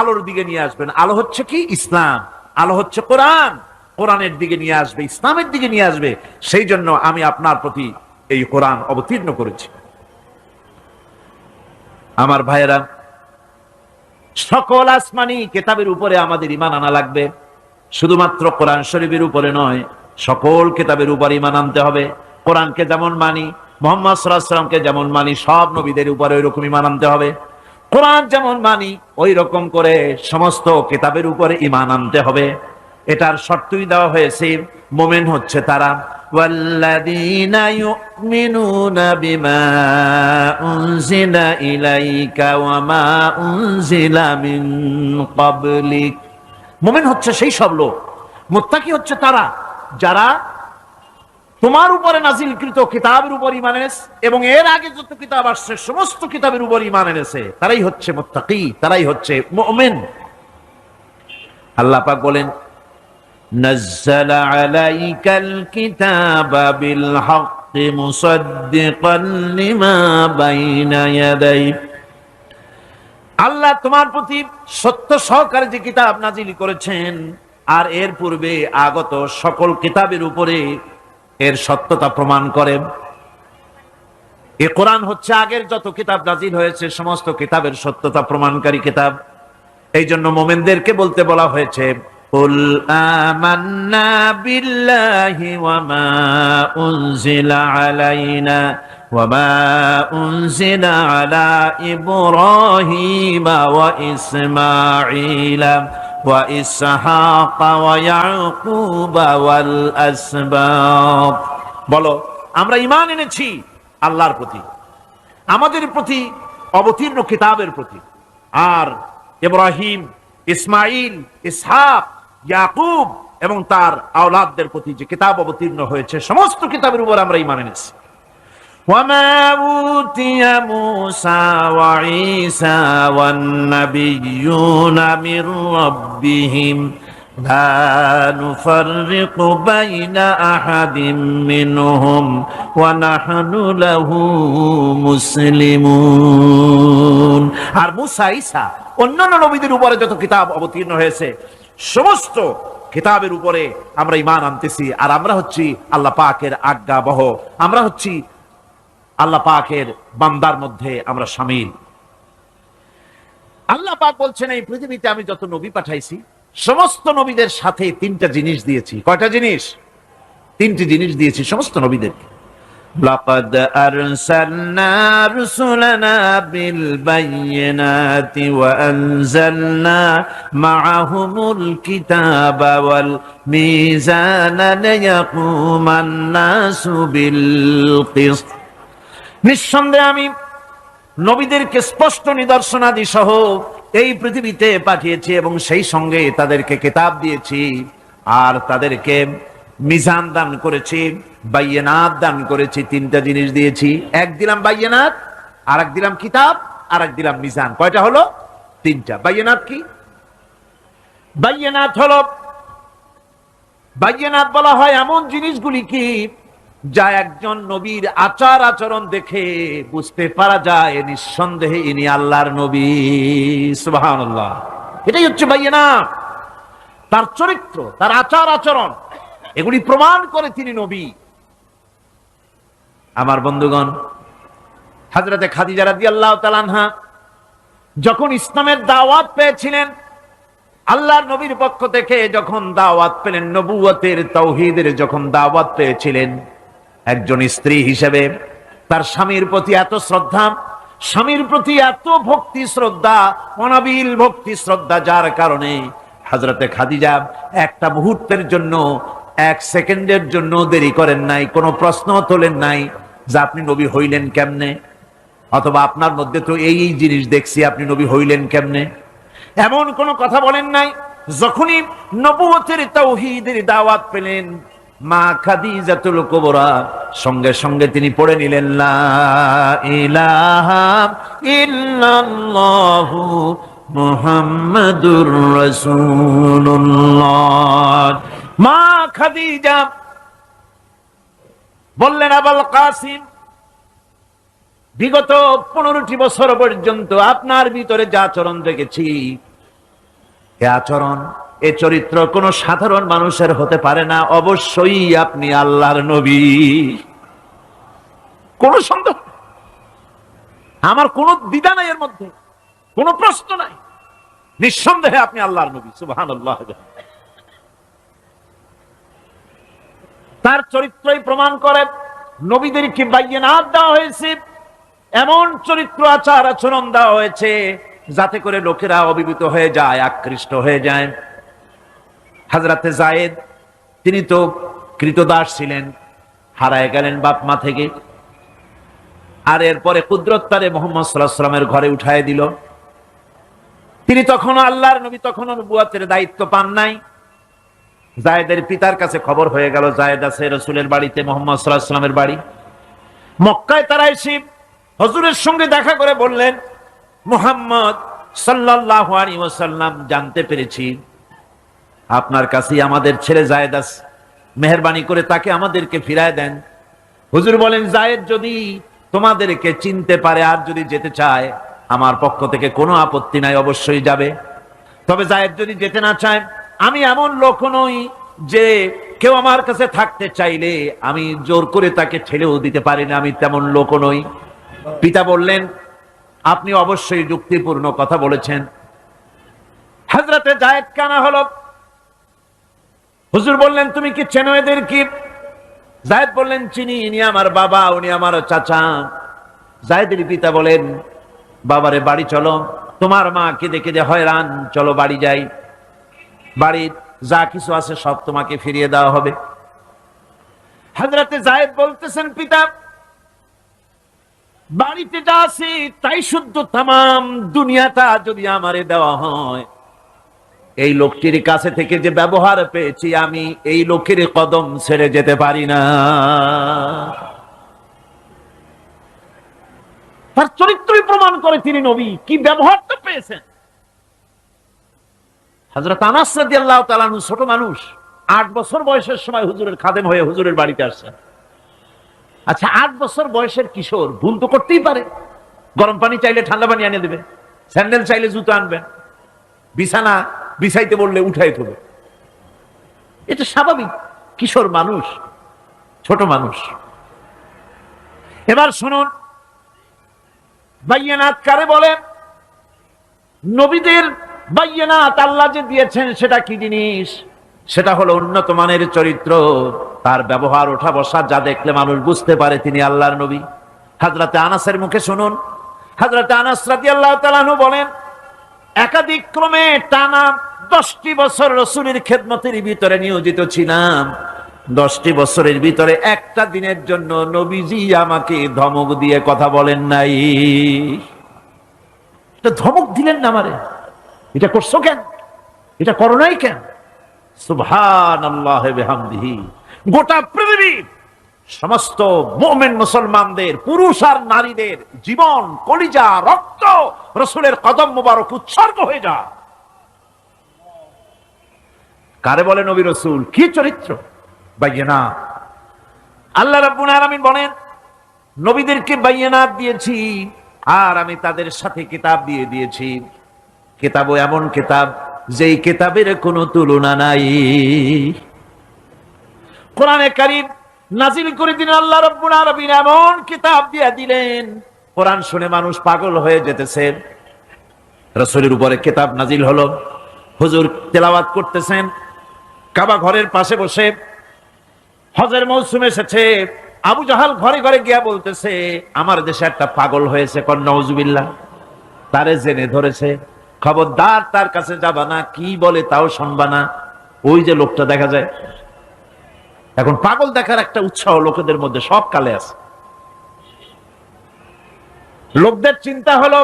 আলোর দিকে নিয়ে আসবেন। আলো হচ্ছে কি? ইসলাম। আলো হচ্ছে কোরআন। কোরআনের দিকে নিয়ে আসবে, ইসলামের দিকে নিয়ে আসবে। সেই জন্য আমি আপনার প্রতি এই কোরআন অবতীর্ণ করেছি। আমার ভাইয়েরা, সকল আসমানি কিতাবের উপরে আমাদের ঈমান আনা লাগবে। শুধুমাত্র কোরআন শরীফের উপরে নয়, সকল কিতাবের উপর ঈমান আনতে হবে। কোরআনকে যেমন মানি, মুহাম্মদ সাল্লাল্লাহু আলাইহি ওয়াসাল্লামকে যেমন মানি, সব নবীদের উপরে ওই রকম ঈমান আনতে হবে। কোরআন যেমন মানি ওই রকম করে সমস্ত কিতাবের উপরে ঈমান আনতে হবে। এটার শর্তই দেওয়া হয়েছে, মুমিন হচ্ছে তারা, ওয়াল্লাযীনা ইউমিনুনা বিমা উনজিলা ইলাইকা ওয়া মা উনজিলা মিন ক্বাবলিক। মুমিন হচ্ছে সেই সব লোক, মুত্তাকি হচ্ছে তারা যারা তোমার উপরে নাজিলকৃত কিতাবের উপর ঈমান এনেছে এবং এর আগে যত কিতাব আসছে সমস্ত কিতাবের উপর ঈমান এনেছে। তারাই হচ্ছে মুত্তাকি, তারাই হচ্ছে মুমিন। আল্লাহ পাক বলেন, نزل عليك الكتاب بالحق مصدقا لما بين يديه। আল্লাহ তোমার প্রতি সত্য সহকারে যে কিতাব নাজিল করেছেন আর এর পূর্বে আগত সকল কিতাবের উপরে এর সত্যতা প্রমাণ করে। এ কোরআন হচ্ছে আগের যত কিতাব নাজিল হয়েছে সমস্ত কিতাবের সত্যতা প্রমাণকারী কিতাব। এই জন্য মুমিনদেরকে বলতে বলা হয়েছে, قل آمنا بالله وما أنزل علينا وما أنزل على إبراهيم وإسماعيل وإسحاق ويعقوب والأسباط বলো আমরা ঈমান এনেছি আল্লাহর প্রতি, আমাদের প্রতি অবতীর্ণ কিতাবের প্রতি, আর ইব্রাহিম, ইসমাইল, ইসহাক, ইয়াকুব এবং তার আওলাদদের প্রতি যে কিতাব অবতীর্ণ হয়েছে সমস্ত কিতাবের উপর আমরা ঈমান এনেছি। وما أوتي موسى وعيسى والنبيون من ربهم لا نفرق بين أحد منهم ونحن له مسلمون। আর মুসা, ঈসা, অন্যান্য নবীদের উপরে যত কিতাব অবতীর্ণ হয়েছে সমস্ত কিতাবের উপরে আমরা ঈমান আনতেছি, আর আমরা হচ্ছি আল্লাহ পাকের আজ্ঞাবহ, আমরা হচ্ছি আল্লাহ পাকের বান্দার মধ্যে আমরা শামিল। আল্লাহ পাক বলছেন এই পৃথিবীতে আমি যত নবী পাঠাইছি সমস্ত নবীদের সাথে তিনটা জিনিস দিয়েছি। কয়টা জিনিস? তিনটি জিনিস দিয়েছি সমস্ত নবীদেরকে। লাকাদ আরসালনা রুসুলানা বিল বায়িনাতি ওয়া আনজালনা মাআহুমুল কিতাবা ওয়াল মিজানা লিয়াকুমান নাসু বিল কিসত। নিঃসন্দেহে আমি নবীদেরকে স্পষ্ট নিদর্শনাদি সহ এই পৃথিবীতে পাঠিয়েছি এবং সেই সঙ্গে তাদেরকে কিতাব দিয়েছি আর তাদেরকে মিজান দান করেছি, বাইয়িনাত দান করেছি। তিনটা জিনিস দিয়েছি, এক দিলাম বাইয়িনাত, আর এক দিলাম কিতাব, আর এক দিলাম মিজান। কয়টা হলো? তিনটা। বাইয়িনাত কি? বাইয়িনাত হলো, বাইয়িনাত বলা হয় এমন জিনিসগুলি কি যা একজন নবীর আচার আচরণ দেখে বুঝতে পারা যায় নিঃসন্দেহে ইনি আল্লাহর নবী। সুবহানাল্লাহ। এটাই হচ্ছে বাইয়িনাত। তার চরিত্র, তার আচার আচরণ এগুলি প্রমাণ করে তিনি নবী। আমার বন্ধুগণ, হযরতে খাদিজা রাদিয়াল্লাহু তাআলা আনহা যখন ইসলামের দাওয়াত পেয়েছিলেন, আল্লাহর নবীর পক্ষ থেকে যখন দাওয়াত পেলেন, নবুয়তের তাওহীদের যখন দাওয়াত পেয়েছিলেন, একজন স্ত্রী হিসেবে তার স্বামীর প্রতি এত শ্রদ্ধা, স্বামীর প্রতি এত ভক্তি শ্রদ্ধা, অনাবিল ভক্তি শ্রদ্ধা, যার কারণে হযরতে খাদিজা একটা মুহূর্তের জন্য, এক সেকেন্ডের জন্য দেরি করেন নাই, কোনো প্রশ্ন তোলেন নাই যে আপনি নবী হইলেন কেমনে, অথবা আপনার মধ্যে তো এই জিনিস দেখছি, আপনি নবী হইলেন কেমনে, এমন কোনো কথা বলেন নাই। যখনই নবুয়তের তাওহীদের দাওয়াত পেলেন, মা খাদিজাতুল কুবরা সঙ্গে সঙ্গে তিনি পড়ে নিলেন লা ইলাহা ইল্লাল্লাহু মুহাম্মাদুর রাসূলুল্লাহ। মা খাদিজা বললেন, আবুল কাসিম, বিগত 15টি বছর পর্যন্ত আপনার ভিতরে যে আচরণ দেখেছি, এ আচরণ, এ চরিত্র কোন সাধারণ মানুষের হতে পারে না, অবশ্যই আপনি আল্লাহর নবী। কোন সন্দেহ, আমার কোন দ্বিধা নাই, এর মধ্যে কোন প্রশ্ন নাই, নিঃসন্দেহে আপনি আল্লাহর নবী। সুবহানাল্লাহ। তার চরিত্রই প্রমাণ করে নবীদেরকে বাইয়িনাত দেওয়া হয়েছে, এমন চরিত্র আচার আচরণ দেওয়া হয়েছে যাতে করে লোকেরা অভিভূত হয়ে যায়, আকৃষ্ট হয়ে যায়। হযরতে যায়েদ, তিনি তো কৃতদাস ছিলেন, হারায় গেলেন বাপ মা থেকে, আর এরপরে কুদরত তারে মুহাম্মদ সাল্লাল্লাহু আলাইহি ওয়াসাল্লামের ঘরে উঠায় দিল। তিনি তখনও আল্লাহর নবী, তখনও নবুয়তের দায়িত্ব পান নাই। যায়েদের পিতার কাছে খবর হয়ে গেল যায়েদ আছে রাসূলের বাড়িতে, মুহাম্মদ সাল্লাল্লাহু আলাইহি ওয়াসাল্লামের বাড়ি মক্কায়। তারা এসে হুজুরের সঙ্গে দেখা করে বললেন, মুহাম্মদ সাল্লাল্লাহু আলাইহি ওয়াসাল্লাম, জানতে পেরেছি আপনার কাছেই আমাদের ছেলে যায়েদ আছে, মেহেরবানি করে তাকে আমাদেরকে ফিরায় দেন। হুজুর বলেন, যায়েদ যদি তোমাদেরকে চিনতে পারে আর যদি যেতে চায়, আমার পক্ষ থেকে কোনো আপত্তি নাই, অবশ্যই যাবে। তবে যায়েদ যদি যেতে না চায়, আমি এমন লোক নই যে কেউ আমার কাছে থাকতে চাইলে আমি জোর করে তাকে ঠেলেও দিতে পারি না, আমি তেমন লোক নই। পিতা বললেন, আপনি অবশ্যই যুক্তিপূর্ণ কথা বলেছেন। হযরতে যায়েদ কানা হলো, হুজুর বললেন, তুমি কি চেনো এদের? কি? জায়েদ বললেন, চিনি, ইনি আমার বাবা, উনি আমার চাচা। জায়েদের পিতা বলেন, বাবারে বাড়ি চলো, তোমার মা কেঁদে কেঁদে হয়রান, চলো বাড়ি যাই, বাড়ির যা কিছু আছে সব তোমাকে ফিরিয়ে দেওয়া হবে। হযরতে জায়েদ বলতেছেন, পিতা, বাড়িতে যা আছে তাই শুদ্ধ, তামাম দুনিয়াটা যদি আমারে দেওয়া হয়, এই লোকটির কাছে থেকে যে ব্যবহার পেয়েছি, আমি এই লোকের কদম ছেড়ে যেতে পারি না। তার চরিত্রই প্রমাণ করে তিনি নবী। কি ব্যবহারটা পেয়েছেন। হযরত আনাস রাদিয়াল্লাহু তাআলা আনহু ছোট মানুষ, 8 বছর বয়সের সময় হুজুরের খাদেম হয়ে হুজুরের বাড়িতে আসছেন। আচ্ছা, 8 বছর বয়সের কিশোর ভুল তো করতেই পারে। গরম পানি চাইলে ঠান্ডা পানি এনে দেবে, স্যান্ডেল চাইলে জুতো আনবেন, বিছানা বিছাইতে বললে উঠাই দেবে, এটা স্বাভাবিক। কিশোর মানুষ, ছোট মানুষ। এবার শুনুন, বাইয়ানাত কারে বলে? নবীদের বাইয়ানাত আল্লাহ যে দিয়েছেন সেটা কি জিনিস? সেটা হলো উন্নত মানের চরিত্র, তার ব্যবহার, ওঠা বসা যা দেখলে মানুষ বুঝতে পারে তিনি আল্লাহর নবী। হযরতে আনাসের মুখে শুনুন, হযরতে আনাস রাদিয়াল্লাহু তাআলা আনহু বলেন, একাধিক ক্রমে টানা 10টি বছর রাসূলের খেদমতের ভিতরে নিয়োজিত ছিলাম। 10টি বছরের ভিতরে একটা দিনের জন্য নবীজি আমাকে ধমক দিয়ে কথা বলেন নাই। এটা ধমক দিলেন না আমারে, এটা করছো কেন, এটা করো নাই কেন? সুবহানাল্লাহি বিহামদিহি। গোটা পৃথিবীর সমস্ত মুমিন মুসলমানদের, পুরুষ আর নারীদের জীবন, কলিজা, রক্ত রাসূলের কদম মোবারক উৎসর্গ হয়ে যায়। কারে বলে নবী রাসূল? কি চরিত্র! বাইয়ানাত। আল্লাহ রাব্বুল আলামিন বলেন, নবীদেরকে বাইয়ানাত দিয়েছি, আর আমি তাদের সাথে কিতাব দিয়ে দিয়েছি। কিতাবও এমন কিতাব যেই কিতাবের কোনো তুলনা নাই। কোরআনে কারীম নাজিল করে দিলেন আল্লাহ রাব্বুল আলামিন, এমন কিতাব দিয়ে দিলেন, কোরআন শুনে মানুষ পাগল হয়ে যেতেছে। রাসূলের উপরে কিতাব নাজিল হলো, হুজুর তেলাওয়াত করতেছেন কাবা ঘরের পাশে বসে। হজের মৌসুম এসেছে, আবু জাহাল ঘরে ঘরে গিয়া বলতেছে, আমার দেশে একটা পাগল হয়েছে, নাউজুবিল্লাহ, তারে জেনে ধরেছে, খবরদার তার কাছে যাবা না, কি বলে তাও শুনবা না। ওই যে লোকটা দেখা যায়, এখন পাগল দেখার একটা উৎসাহ লোকেদের মধ্যে সব কালে আছে। লোকদের চিন্তা হলো,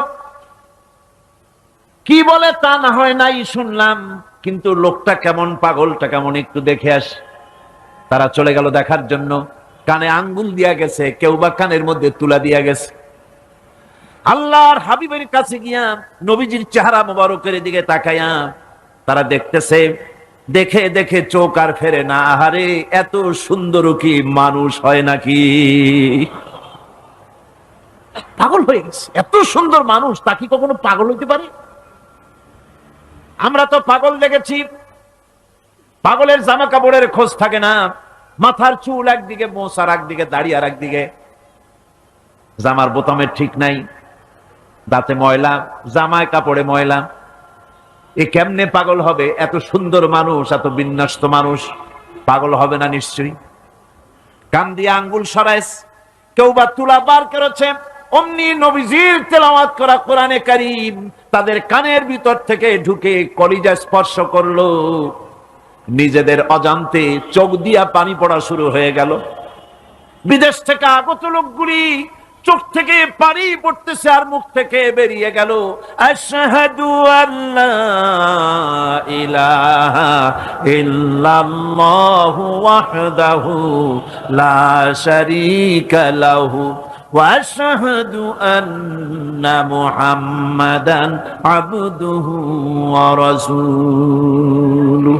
কি বলে তা না হয় নাই শুনলাম, কিন্তু লোকটা কেমন, পাগলটা কেমন, একটু দেখে আস। তারা চলে গেল দেখার জন্য। কানে আঙ্গুল দিয়া গেছে, কেউ বা কানের মধ্যে তুলা দিয়া গেছে। আল্লাহর হাবিবের কাছে গিয়া নবীজির চেহারা মোবারকের দিকে তাকাইয়া তারা দেখতেছে, দেখে দেখে চোখ আর ফেরে না। আহারে, এত সুন্দর কি মানুষ হয় নাকি? পাগল হয়ে গেছে। এত সুন্দর মানুষ, তা কি কখনো পাগল হইতে পারে? আমরা তো পাগল দেখেছি, পাগলের জামা কাপড়ের খোঁজ থাকে না, মাথার চুল একদিকে, মোছ আর একদিকে, দাড়ি আর একদিকে, জামার বোতামের ঠিক নাই, দাঁতে ময়লা, জামায় কাপড়ে ময়লা। এ কেমনে পাগল হবে? এত সুন্দর মানুষ, এত বিন্যস্ত মানুষ, পাগল হবে না নিশ্চয়ই। কান দিয়ে আঙ্গুল সরাইস, কেউ বা তুলা বার করেছে। অমনি নবীজির তেলাওয়াত করা কোরআনে কারীম তাদের কানের ভিতর থেকে ঢুকে কলিজা স্পর্শ করলো। নিজেদের অজান্তে চোখ দিয়া পানি পড়া শুরু হয়ে গেল। বিদেশ থেকে আগত লোকগুলি চোখ থেকে পানি পড়তেছে আর মুখ থেকে বেরিয়ে গেল, আশহাদু আল্লা ইলাহা ইল্লাল্লাহু ওয়াহদাহু লা শারীকা লাহু ওয়া আশহাদু আন্না মুহাম্মাদান আবদুহু ওয়া রাসূলুহু।